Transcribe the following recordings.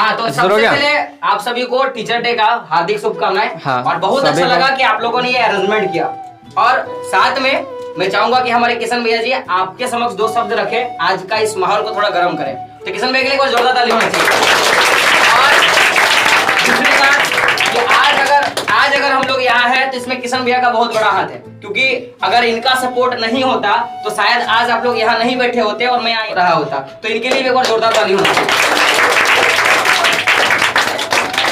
हाँ, तो सबसे पहले आप सभी को टीचर डे का हार्दिक शुभकामनाएं। हाँ, और बहुत अच्छा लगा कि आप लोगों ने ये अरेंजमेंट किया। और साथ में मैं चाहूंगा कि हमारे किशन भैया जी आपके समक्ष 2 शब्द रखें, आज का इस माहौल को थोड़ा गर्म करें। तो किशन भैया के लिए एक बार जोरदार ताली होनी चाहिए। और दूसरी बात कि आज अगर हम लोग यहाँ हैं तो इसमें किशन भैया का बहुत बड़ा हाथ है, क्योंकि अगर इनका सपोर्ट नहीं होता तो शायद आज आप लोग यहाँ नहीं बैठे होते और मैं यहाँ रहा होता। तो इनके लिए भी एक बार जोरदार ताली होनी चाहिए।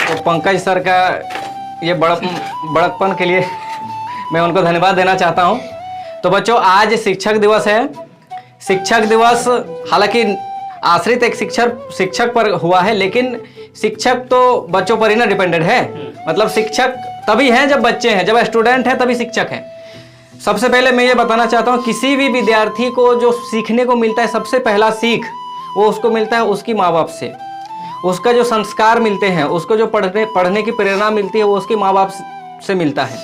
तो पंकज सर का ये बड़कपन के लिए मैं उनको धन्यवाद देना चाहता हूँ। तो बच्चों, आज शिक्षक दिवस है। शिक्षक दिवस हालांकि आश्रित एक शिक्षक पर हुआ है, लेकिन शिक्षक तो बच्चों पर ही ना डिपेंडेंट है। मतलब शिक्षक तभी हैं जब बच्चे हैं, जब स्टूडेंट हैं तभी शिक्षक हैं। सबसे पहले मैं ये बताना चाहता हूँ, किसी भी विद्यार्थी को जो सीखने को मिलता है, सबसे पहला सीख वो उसको मिलता है उसकी माँ बाप से। उसका जो संस्कार मिलते हैं, उसको जो पढ़ने की प्रेरणा मिलती है, वो उसके माँ बाप से मिलता है।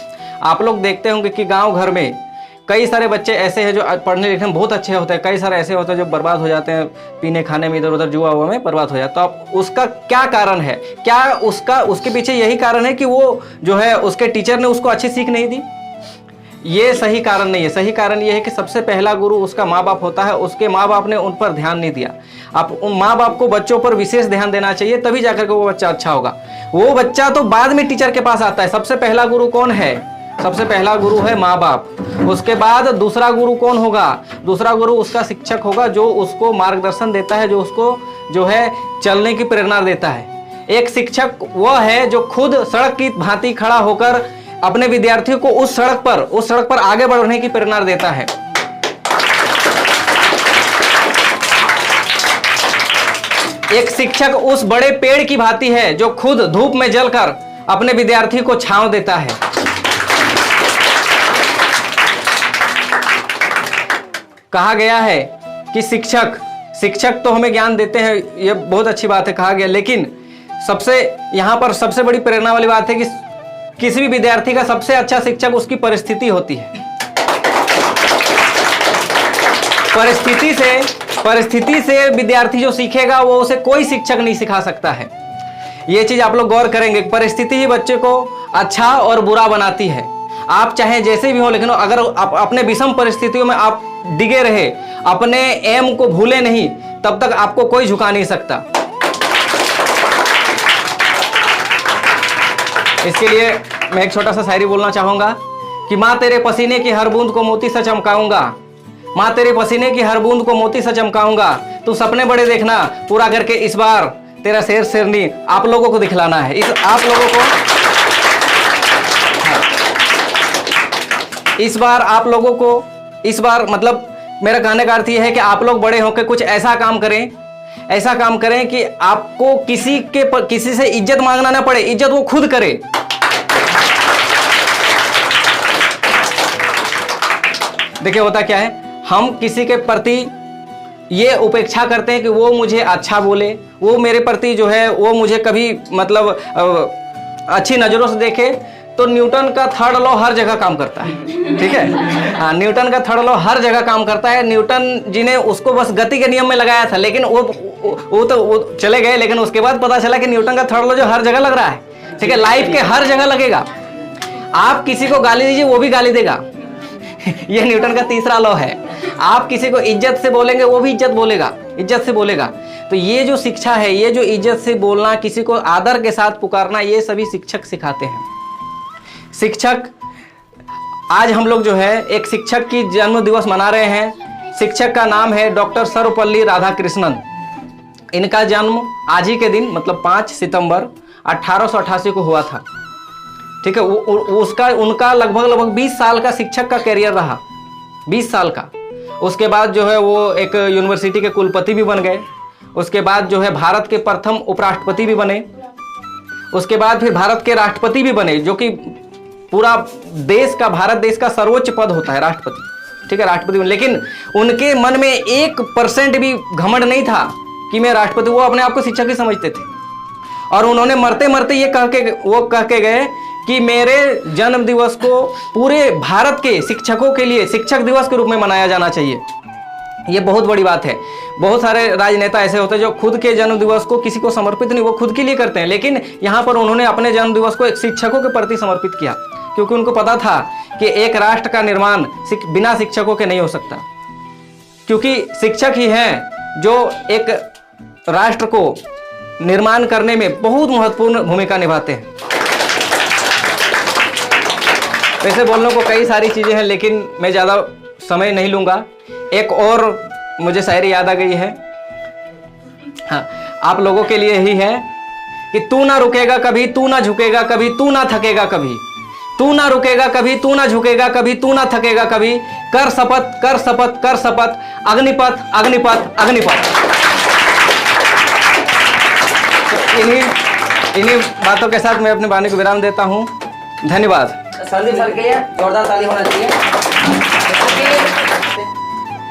आप लोग देखते होंगे कि गांव घर में कई सारे बच्चे ऐसे हैं जो पढ़ने लिखने में बहुत अच्छे होते हैं, कई सारे ऐसे होते हैं जो बर्बाद हो जाते हैं, पीने खाने में इधर उधर जुआ हुआ में बर्बाद हो जाता है। तो अब उसका क्या कारण है? क्या उसके पीछे यही कारण है कि वो जो है उसके टीचर ने उसको अच्छी सीख नहीं दी? ये सही कारण नहीं है। सही कारण ये है कि सबसे पहला गुरु उसका माँ बाप होता है। उसके माँ बाप ने उन पर ध्यान नहीं दिया। आप उन माँ बाप को बच्चों पर विशेष ध्यान देना चाहिए, तभी जाकर के वो बच्चा अच्छा होगा। वो बच्चा तो बाद में टीचर के पास आता है। सबसे पहला गुरु कौन है? सबसे पहला गुरु है माँ बाप। उसके बाद दूसरा गुरु कौन होगा? दूसरा गुरु उसका शिक्षक होगा, जो उसको मार्गदर्शन देता है, जो उसको जो है चलने की प्रेरणा देता है। एक शिक्षक वह है जो खुद सड़क की भांति खड़ा होकर अपने विद्यार्थियों को उस सड़क पर आगे बढ़ने की प्रेरणा देता है। एक शिक्षक उस बड़े पेड़ की भांति है जो खुद धूप में जलकर अपने विद्यार्थी को छांव देता है। कहा गया है कि शिक्षक तो हमें ज्ञान देते हैं, यह बहुत अच्छी बात है, कहा गया। लेकिन यहाँ पर सबसे बड़ी प्रेरणा वाली बात है कि किसी भी विद्यार्थी का सबसे अच्छा शिक्षक उसकी परिस्थिति होती है। परिस्थिति से विद्यार्थी जो सीखेगा वो उसे कोई शिक्षक नहीं सिखा सकता है। ये चीज आप लोग गौर करेंगे। परिस्थिति ही बच्चे को अच्छा और बुरा बनाती है। आप चाहे जैसे भी हो, लेकिन अगर आप अपने विषम परिस्थितियों में आप डिगे रहे, अपने एम को भूले नहीं, तब तक आपको कोई झुका नहीं सकता। इसके लिए मैं एक छोटा सा शायरी बोलना चाहूंगा कि माँ तेरे पसीने की हर बूंद को मोती से चमकाऊंगा, माँ तेरे पसीने की हर बूंद को मोती से चमकाऊंगा। तू सपने बड़े देखना, पूरा करके इस बार तेरा शेर शेरनी आप लोगों को दिखलाना है। आप लोगों को इस बार मतलब मेरा कहने का अर्थ यह है कि आप लोग बड़े होकर कुछ ऐसा काम करें कि आपको किसी से इज्जत मांगना ना पड़े, इज्जत वो खुद करे। देखिए होता क्या है, हम किसी के प्रति ये उपेक्षा करते हैं कि वो मुझे अच्छा बोले, वो मेरे प्रति जो है वो मुझे कभी मतलब अच्छी नजरों से देखे। तो न्यूटन का थर्ड लॉ हर जगह काम करता है, ठीक है। हाँ, न्यूटन का थर्ड लॉ हर जगह काम करता है। न्यूटन जी ने उसको बस गति के नियम में लगाया था, लेकिन वो चले गए। लेकिन उसके बाद पता चला कि न्यूटन का थर्ड लॉ जो हर जगह लग रहा है, ठीक है, लाइफ के हर जगह लगेगा। आप किसी को गाली दीजिए, वो भी गाली देगा। ये न्यूटन का तीसरा लॉ है। आप किसी को इज्जत से बोलेंगे, वो भी इज्जत से बोलेगा। तो ये जो शिक्षा है, ये जो इज्जत से बोलना, किसी को आदर के साथ पुकारना, ये सभी शिक्षक सिखाते हैं। आज हम लोग जो है एक शिक्षक की जन्म दिवस मना रहे हैं। शिक्षक का नाम है डॉक्टर सर्वपल्ली राधाकृष्णन। इनका जन्म आज ही के दिन मतलब 5 सितंबर 1888 को हुआ था, ठीक है। उनका लगभग 20 साल का शिक्षक का कैरियर रहा, 20 साल का। उसके बाद जो है वो एक यूनिवर्सिटी के कुलपति भी बन गए। उसके बाद जो है भारत के प्रथम उपराष्ट्रपति भी बने। उसके बाद फिर भारत के राष्ट्रपति भी बने, जो कि पूरा भारत देश का सर्वोच्च पद होता है राष्ट्रपति, ठीक है, राष्ट्रपति। लेकिन उनके मन में 1% भी घमंड नहीं था कि मैं राष्ट्रपति। वो अपने आप को शिक्षक ही समझते थे। और उन्होंने मरते मरते ये कह के गए कि मेरे जन्म दिवस को पूरे भारत के शिक्षकों के लिए शिक्षक दिवस के रूप में मनाया जाना चाहिए। ये बहुत बड़ी बात है। बहुत सारे राजनेता ऐसे होते हैं जो खुद के जन्म दिवस को किसी को समर्पित नहीं, वो खुद के लिए करते हैं, लेकिन यहाँ पर उन्होंने अपने जन्म दिवस को एक शिक्षकों के प्रति समर्पित किया, क्योंकि उनको पता था कि एक राष्ट्र का निर्माण बिना शिक्षकों के नहीं हो सकता, क्योंकि शिक्षक ही हैं जो एक राष्ट्र को निर्माण करने में बहुत महत्वपूर्ण भूमिका निभाते हैं। वैसे बोलने को कई सारी चीज़ें हैं, लेकिन मैं ज़्यादा समय नहीं लूँगा। एक और मुझे शायरी याद आ गई है, हाँ, आप लोगों के लिए ही है कि तू ना रुकेगा कभी, तू ना झुकेगा कभी, तू ना थकेगा कभी, तू ना रुकेगा कभी, तू ना झुकेगा कभी, तू ना थकेगा कभी, कर शपथ कर शपथ कर शपथ, अग्निपथ अग्निपथ अग्निपथ। तो इन्हीं बातों के साथ मैं अपनी वाणी को विराम देता हूँ। धन्यवाद। संदीप सर के लिए जोरदार ताली होना चाहिए, क्योंकि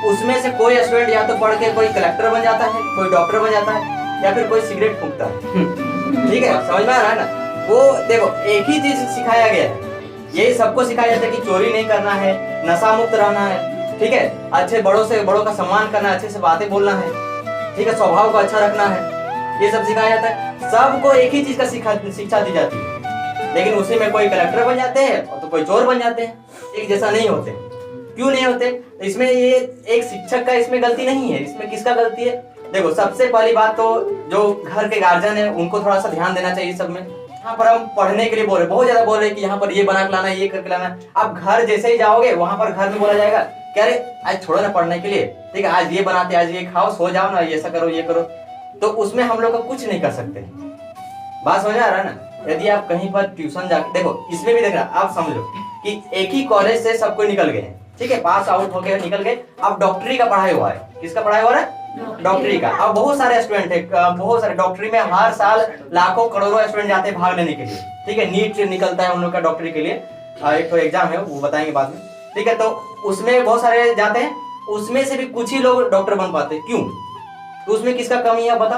उसमें से कोई स्टूडेंट या तो पढ़ के कोई कलेक्टर बन जाता है, कोई डॉक्टर बन जाता है, या फिर कोई सिगरेट फूंकता है। ठीक है, समझ में आ रहा है ना? वो देखो एक ही चीज सिखाया गया है, यही सबको सिखाया जाता है कि चोरी नहीं करना है, नशा मुक्त रहना है, ठीक है, अच्छे बड़ों का सम्मान करना है, अच्छे से बातें बोलना है, ठीक है, स्वभाव को अच्छा रखना है, ये सब सिखाया जाता है। सबको एक ही चीज का शिक्षा दी जाती है, लेकिन उसी में कोई कलेक्टर बन जाते हैं और तो कोई चोर बन जाते हैं, एक जैसा नहीं होते। क्यों नहीं होते? इसमें ये एक शिक्षक का इसमें गलती नहीं है, इसमें किसका गलती है? देखो, सबसे पहली बात तो जो घर के गार्जियन है उनको थोड़ा सा ध्यान देना चाहिए सब में। यहाँ पर हम पढ़ने के लिए बोल रहे, बहुत ज्यादा बोल रहे कि यहाँ पर ये बना के लाना है, ये करके लाना है। आप घर जैसे ही जाओगे वहां पर घर में बोला जाएगा क्या, अरे आज छोड़ो ना पढ़ने के लिए, ठीक है, आज ये बनाते, आज ये खाओ, सो जाओ ना, ऐसा करो, ये करो। तो उसमें हम लोग का कुछ नहीं कर सकते। बात समझ आ रहा है ना? यदि आप कहीं पर ट्यूशन जाके देखो, इसमें भी देखना, आप समझ लो कि एक ही कॉलेज से सब कोई निकल गए हैं, ठीक है, पास आउट हो गए, निकल गए। अब डॉक्टरी का पढ़ाई हुआ है, किसका पढ़ाई हो रहा है? डॉक्टरी का। अब बहुत सारे स्टूडेंट है, बहुत सारे डॉक्टरी में हर साल लाखों करोड़ों स्टूडेंट जाते हैं भाग लेने के लिए, ठीक है, नीट निकलता है उन लोग का डॉक्टरी के लिए, एक तो एग्जाम है वो बताएंगे बाद में, ठीक है। तो उसमें बहुत सारे जाते हैं, उसमें से भी कुछ ही लोग डॉक्टर बन पाते हैं। क्यों? तो उसमें किसका कमी है बता?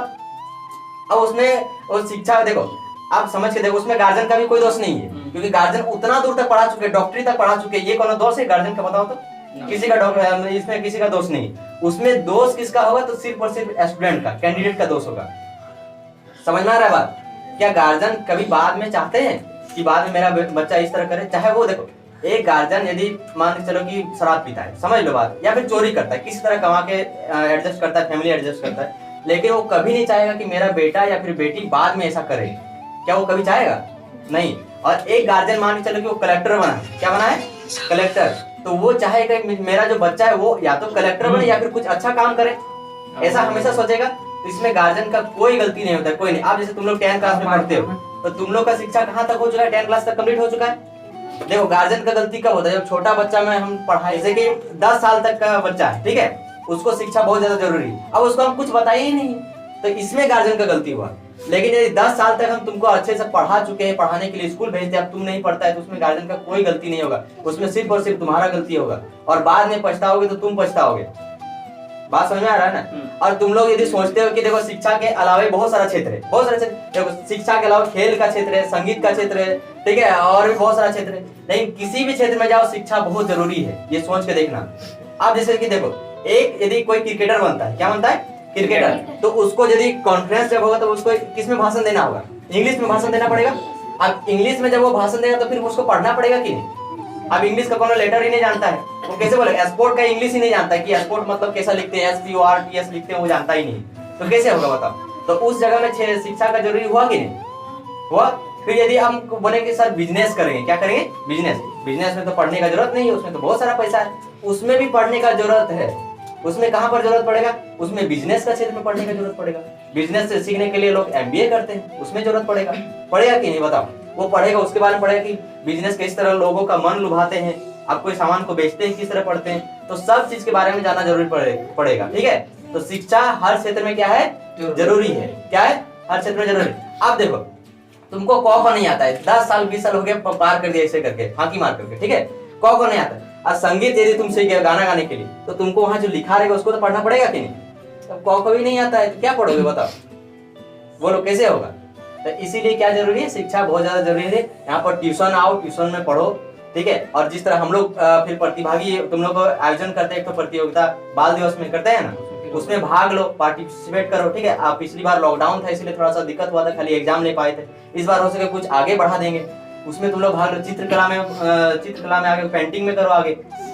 अब उसमें और शिक्षा देखो, आप समझ के देखो, उसमें गार्जियन का भी कोई दोष नहीं है, क्योंकि गार्जियन उतना दूर तक पढ़ा चुके, डॉक्टरी तक पढ़ा चुके, ये कौन दोष है गार्जियन का? बताओ तो। किसी का डॉक्टर, इसमें किसी का दोष नहीं। उसमें दोष किसका होगा? तो सिर्फ और सिर्फ स्टूडेंट का, कैंडिडेट का दोष होगा। समझ में आ रहा है बात? क्या गार्जियन कभी बाद में चाहते हैं कि बाद में मेरा बच्चा इस तरह करे? चाहे वो देखो, एक गार्जियन यदि मान के चलो कि शराब पीता है, समझ लो बात, या फिर चोरी करता है, किसी तरह कमा के एडजस्ट करता है, फैमिली एडजस्ट करता है, लेकिन वो कभी नहीं चाहेगा कि मेरा बेटा या फिर बेटी बाद में ऐसा करे। क्या वो कभी चाहेगा? नहीं। और एक गार्जियन मान के चलो कि वो कलेक्टर बना, क्या बना है? कलेक्टर। तो वो चाहेगा मेरा जो बच्चा है वो या तो कलेक्टर बने या फिर कुछ अच्छा काम करे, ऐसा हमेशा सोचेगा। तो इसमें गार्जियन का कोई गलती नहीं होता है, कोई नहीं। आप जैसे तुम लोग 10th क्लास में पढ़ते हो, तो तुम लोग का शिक्षा कहाँ तक हो चुका है? 10th क्लास तक कंप्लीट हो चुका है। देखो, गार्जियन का गलती कब होता है? जब छोटा बच्चा में हम पढ़ाई, जैसे कि 10 साल तक का बच्चा है, ठीक है, उसको शिक्षा बहुत ज्यादा जरूरी है, अब उसको हम कुछ बताए ही नहीं, तो इसमें गार्जियन का गलती हुआ। लेकिन यदि 10 साल तक हम तुमको अच्छे से पढ़ा चुके हैं, पढ़ाने के लिए स्कूल भेजते हैं, अब तुम नहीं पढ़ता है, तो उसमें गार्जियन का कोई गलती नहीं होगा, उसमें सिर्फ और सिर्फ तुम्हारा गलती होगा, और बाद में पछताओगे तो तुम पछताओगे। बात समझ में आ रहा है ना? और तुम लोग यदि सोचते हो कि देखो शिक्षा के अलावा बहुत सारा क्षेत्र है, बहुत सारे क्षेत्र, देखो शिक्षा के अलावा खेल का क्षेत्र है, संगीत का क्षेत्र है, ठीक है, और भी बहुत सारा क्षेत्र है, लेकिन किसी भी क्षेत्र में जाओ शिक्षा बहुत जरूरी है, ये सोच के देखना। आप जैसे कि देखो, एक यदि कोई क्रिकेटर बनता है, क्या बनता है? क्रिकेटर। तो उसको यदि कॉन्फ्रेंस जब होगा तो उसको किस में भाषण देना होगा? इंग्लिश में भाषण देना पड़ेगा। अब इंग्लिश में जब वो भाषण देगा तो फिर उसको पढ़ना पड़ेगा कि नहीं? अब इंग्लिश का कोनो लेटर ही नहीं जानता है, वो कैसे बोलेगा? स्पोर्ट का इंग्लिश ही नहीं जानता है कि स्पोर्ट मतलब कैसा लिखते हैं, SPORTS लिखते हैं, वो जानता ही नहीं, तो कैसे होगा बताओ? तो उस जगह में शिक्षा का जरूरी हुआ कि नहीं हुआ? फिर यदि हम बोलेंगे सर बिजनेस करेंगे, क्या करेंगे? बिजनेस। बिजनेस में तो पढ़ने का जरूरत नहीं है, उसमें तो बहुत सारा पैसा है, उसमें भी पढ़ने का जरूरत है। उसमें कहाँ पर जरूरत पड़ेगा? उसमें बिजनेस का क्षेत्र में पढ़ने का जरूरत पड़ेगा। बिजनेस से सीखने के लिए लोग MBA करते हैं, उसमें जरूरत पड़ेगा कि नहीं बताओ? वो पढ़ेगा, उसके बारे में पढ़ेगा कि बिजनेस किस तरह लोगों का मन लुभाते हैं, आप कोई सामान को बेचते हैं किस तरह पढ़ते हैं, तो सब चीज के बारे में जानना जरूरी पड़ेगा, ठीक है। तो शिक्षा हर क्षेत्र में क्या है? जरूरी है। क्या है? हर क्षेत्र में जरूरी। आप देखो, तुमको क नहीं आता है, 10 साल 20 साल हो गए पार कर दिया ऐसे करके, फांकी मार करके, ठीक है, क नहीं आता। और संगीत यदि तुम सीख गए गाना गाने के लिए, तो तुमको वहां जो लिखा रहेगा उसको तो पढ़ना पड़ेगा कि नहीं? तो क भी नहीं आता है तो क्या पढ़ोगे बताओ? बोलो कैसे होगा? तो इसीलिए क्या जरूरी है? शिक्षा बहुत ज्यादा जरूरी है। यहाँ पर ट्यूशन आओ, ट्यूशन में पढ़ो, ठीक है। और जिस तरह हम लोग फिर प्रतिभागी तुम लोग आयोजन करते हैं, एक तो प्रतियोगिता बाल दिवस में करते हैं ना, उसमें भाग लो, पार्टिसिपेट करो, ठीक है। आप पिछली बार लॉकडाउन था इसलिए थोड़ा सा दिक्कत हुआ था, खाली एग्जाम ले पाए थे। इस बार हो सके कुछ आगे बढ़ा देंगे, उसमें तुम लोग भाग लो। चित्रकला में आगे, पेंटिंग में करो आगे,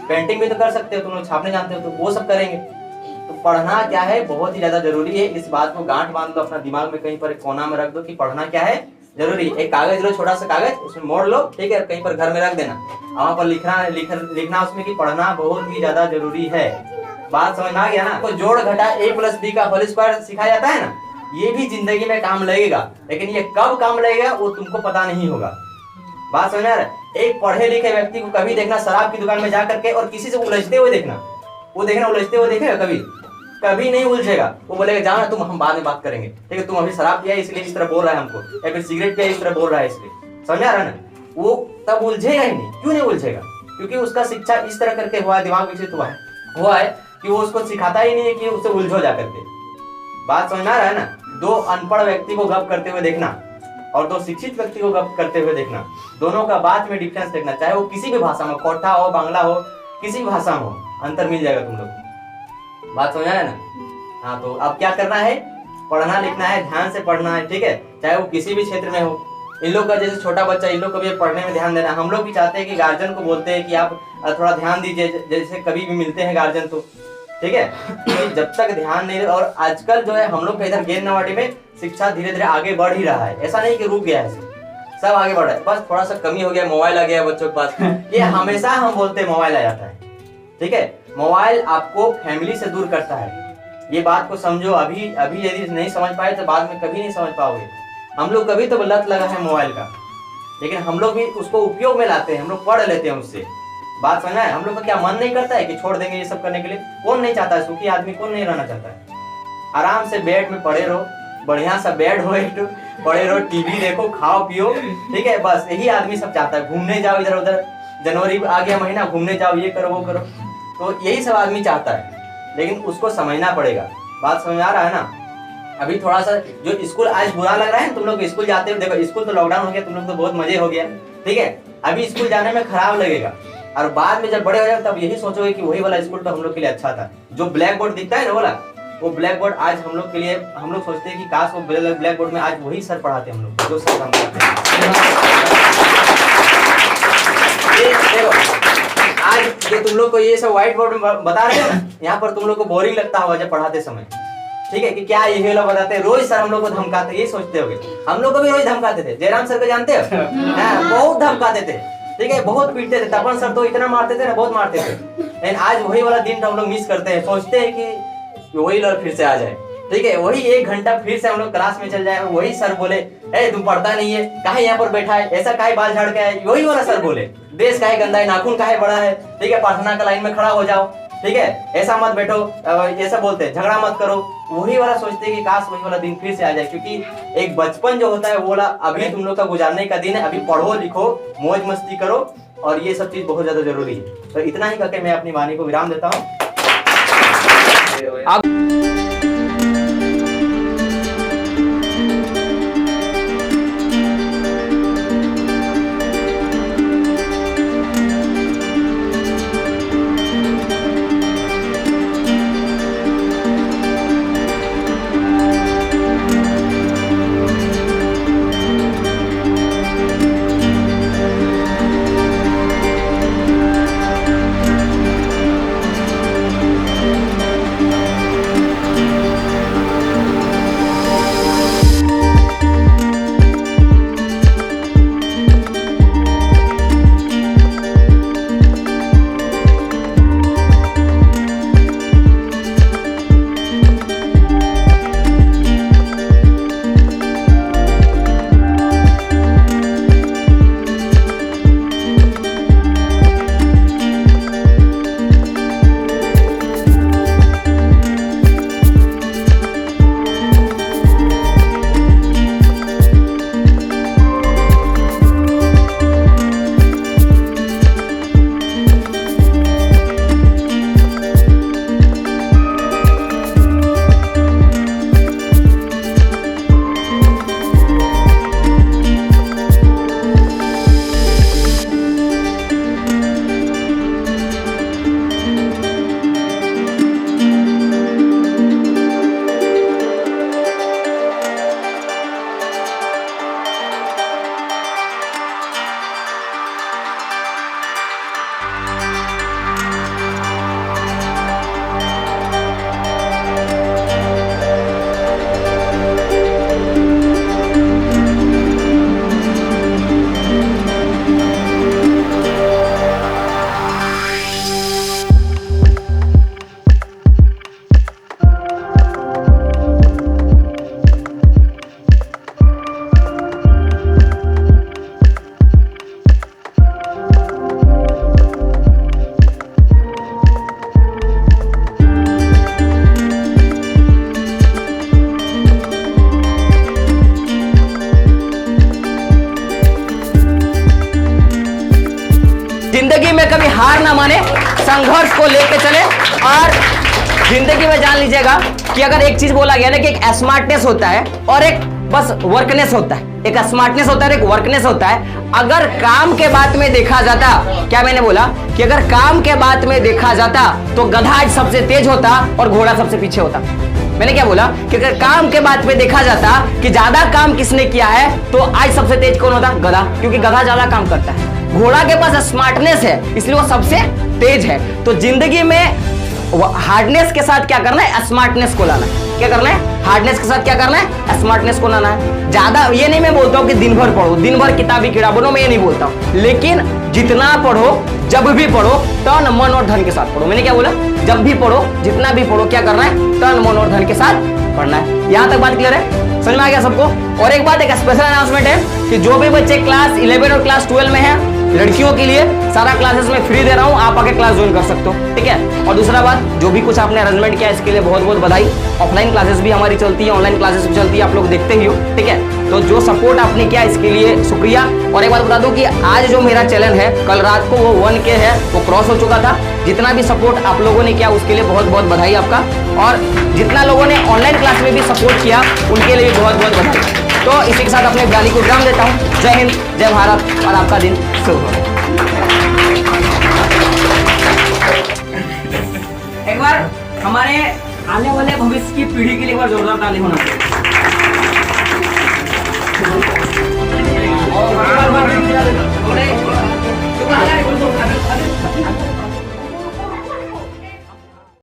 पेंटिंग भी तो कर सकते हो तुम लोग, छापने जानते हो तो वो सब करेंगे। तो पढ़ना क्या है बहुत ही ज्यादा जरूरी है। इस बात को गांठ बांध लो अपना दिमाग में, कहीं पर एक कोना में रख दो कि पढ़ना क्या है जरूरी। एक कागज लो, छोटा सा कागज, उसमें मोड़ लो, ठीक है, कहीं पर घर में रख देना, वहां पर लिखना उसमें कि पढ़ना बहुत ही ज्यादा जरूरी है। बात समझ में आ गया ना? तो जोड़ घटा a+b का होल स्क्वायर सिखाया जाता है ना, ये भी जिंदगी में काम लगेगा, लेकिन ये कब काम लगेगा वो तुमको पता नहीं होगा। बात समझ में आ रहा है? एक पढ़े लिखे व्यक्ति को कभी देखना शराब की दुकान में जा करके और किसी से उलझते हुए देखना, वो देखना उलझते हुए देखेगा कभी नहीं उलझेगा। वो बोलेगा जाओ तुम, हम बाद में बात करेंगे, ठीक है, तुम अभी शराब पिया इसलिए इस तरह बोल रहा है हमको, या फिर सिगरेट पिया इस तरह बोल रहा है इसलिए। समझ में आ रहा है ना? वो तब उलझेगा ही नहीं। क्यों नहीं उलझेगा? क्योंकि उसका शिक्षा इस तरह करके हुआ है, दिमाग विकसित हुआ है कि वो उसको सिखाता ही नहीं है कि उससे उलझो जा करके। बात समझ में आ रहा है ना? दो अनपढ़ व्यक्ति को गप करते हुए देखना और दो शिक्षित व्यक्ति को गप करते हुए देखना, दोनों का बात में डिफरेंस देखना, चाहे वो किसी भी भाषा में, कोठा हो, बांग्ला हो, किसी भी भाषा में हो, अंतर मिल जाएगा तुम लोग। बात समझ आया ना? हाँ, तो अब क्या करना है? पढ़ना लिखना है, ध्यान से पढ़ना है, ठीक है, चाहे वो किसी भी क्षेत्र में हो। इन लोग का जैसे छोटा बच्चा, इन लोग को भी पढ़ने में ध्यान देना। हम लोग भी चाहते हैं कि गार्जियन को बोलते हैं कि आप थोड़ा ध्यान दीजिए, जैसे कभी भी मिलते हैं गार्जियन तो, ठीक है, तो जब तक ध्यान नहीं। और आजकल जो है हम लोग का इधर गेंदनवाड़ी में शिक्षा धीरे धीरे आगे बढ़ ही रहा है, ऐसा नहीं कि रुक गया है, सब आगे बढ़ रहा है। बस थोड़ा सा कमी हो गया, मोबाइल आ गया बच्चों के पास। ये हमेशा हम बोलते हैं मोबाइल आ जाता है, ठीक है, मोबाइल आपको फैमिली से दूर करता है। ये बात को समझो। अभी यदि नहीं समझ पाए तो बाद में कभी नहीं समझ पाओगे। हम लोग कभी तो लत लगा है मोबाइल का, लेकिन हम लोग भी उसको उपयोग में लाते हैं, हम लोग पढ़ लेते हैं उससे। बात समझना है? हम लोग का क्या मन नहीं करता है कि छोड़ देंगे ये सब करने के लिए? कौन नहीं चाहता है? सुखी आदमी कौन नहीं रहना चाहता है? आराम से बेड में पड़े रहो, बढ़िया सा बेड हो, एक पड़े रहो, टीवी देखो, खाओ पियो, ठीक है, बस यही आदमी सब चाहता है। घूमने जाओ इधर उधर, जनवरी आ गया महीना, घूमने जाओ, ये करो वो करो, तो यही सब आदमी चाहता है, लेकिन उसको समझना पड़ेगा। बात समझ आ रहा है ना? अभी थोड़ा सा जो स्कूल आज बुरा लग रहा है, तुम लोग स्कूल जाते हो, देखो स्कूल तो लॉकडाउन हो गया, तुम लोग तो बहुत मजे हो गया, ठीक है, अभी स्कूल जाने में खराब लगेगा, और बाद में जब बड़े हो जाए तब यही सोचोगे कि वही वाला स्कूल तो हम लोग के लिए अच्छा था। जो ब्लैक बोर्ड दिखता है ना वाला, वो ब्लैक बोर्ड आज हम लोग के लिए, हम लोग सोचते हैं कि काश वो ब्लैक बोर्ड में आज वही सर पढ़ाते हम लोग, जो सर हम करते हैं। देखो आज जो तुम लोग को ये सब व्हाइट बोर्ड में बता रहे हैं ना, यहाँ पर तुम लोग को बोरिंग लगता होगा जब पढ़ाते समय, ठीक है, कि क्या ये लोग बताते हैं, रोज सर हम लोग को धमकाते, ये सोचते होगे। हम लोग को भी रोज धमकाते थे। जयराम सर को जानते हो? बहुत धमकाते थे, ठीक है, बहुत पीटते थे। तपन सर तो इतना मारते थे ना, बहुत मारते थे। लेकिन आज वही वाला दिन हम लोग मिस करते हैं, सोचते हैं कि वही लड़ फिर से आ जाए, ठीक है, वही 1 घंटा फिर से हम लोग क्लास में चल जाए, वही सर बोले ए तुम पढ़ता नहीं है, काहे यहाँ पर बैठा है, ऐसा काहे बाल झाड़ के है, वही वाला सर बोले ड्रेस काहे गंदा है, नाखून काहे बड़ा है, ठीक है, प्रार्थना का लाइन में खड़ा हो जाओ, ठीक है, ऐसा मत बैठो, ऐसा बोलते हैं, झगड़ा मत करो। वही वाला सोचते हैं कि काश वही वाला दिन फिर से आ जाए, क्योंकि एक बचपन जो होता है वो वाला अभी तुम लोग का गुजारने का दिन है। अभी पढ़ो लिखो, मौज मस्ती करो, और ये सब चीज बहुत ज्यादा जरूरी है। तो इतना ही करके मैं अपनी वाणी को विराम देता हूँ। हार ना माने, संघर्ष को लेके चले। और जिंदगी में जान लीजिएगा कि अगर एक चीज बोला गया ना कि एक स्मार्टनेस होता है और एक बस वर्कनेस होता है, एक स्मार्टनेस होता है, एक वर्कनेस होता है। अगर काम के बात में देखा जाता, क्या मैंने बोला कि अगर काम के बात में देखा जाता तो गधा आज सबसे तेज होता और घोड़ा सबसे पीछे होता। मैंने क्या बोला कि अगर काम के बात में देखा जाता कि ज्यादा काम किसने किया है तो आज सबसे तेज कौन होता? गधा, क्योंकि गधा ज्यादा काम करता है। घोड़ा के पास स्मार्टनेस है इसलिए वो सबसे तेज है। तो जिंदगी में हार्डनेस के साथ क्या करना है? स्मार्टनेस को लाना है। क्या करना है? हार्डनेस के साथ क्या करना है? स्मार्टनेस को लाना है। ज्यादा ये नहीं मैं बोलता हूँ कि दिन भर पढ़ो, दिन भर किताबी कीड़ा बनो, मैं ये नहीं बोलता हूँ, लेकिन जितना पढ़ो, जब भी पढ़ो, तन मन और धन के साथ पढ़ो। मैंने क्या बोला? जब भी पढ़ो, जितना भी पढ़ो, क्या करना है? तन मन और धन के साथ पढ़ना है। यहां तक बात क्लियर है? समझ में आ गया सबको? और एक बात, एक स्पेशल अनाउंसमेंट है कि जो भी बच्चे क्लास 11 और क्लास 12 में है, लड़कियों के लिए सारा क्लासेस में फ्री दे रहा हूं, आप आके क्लास ज्वाइन कर सकते हो, ठीक है। और दूसरा बात, जो भी कुछ आपने अरेंजमेंट किया इसके लिए बहुत बहुत बधाई। ऑफलाइन क्लासेस भी हमारी चलती है, ऑनलाइन क्लासेस भी चलती है, आप लोग देखते ही हो, ठीक है। तो जो सपोर्ट आपने किया इसके लिए शुक्रिया। और एक बात बता दूं कि आज जो मेरा चैनल है, कल रात को वो 1K है, वो क्रॉस हो चुका था। जितना भी सपोर्ट आप लोगों ने किया उसके लिए बहुत बहुत बधाई आपका। और जितना लोगों ने ऑनलाइन क्लास में भी सपोर्ट किया उनके लिए भी बहुत बहुत बधाई। तो इसी के साथ अपने गाली को विराम देता हूँ। जय हिंद, जय भारत, और आपका दिन शुभ हो। एक बार हमारे आने वाले भविष्य की पीढ़ी के लिए एक बार जोरदार ताली होना चाहिए।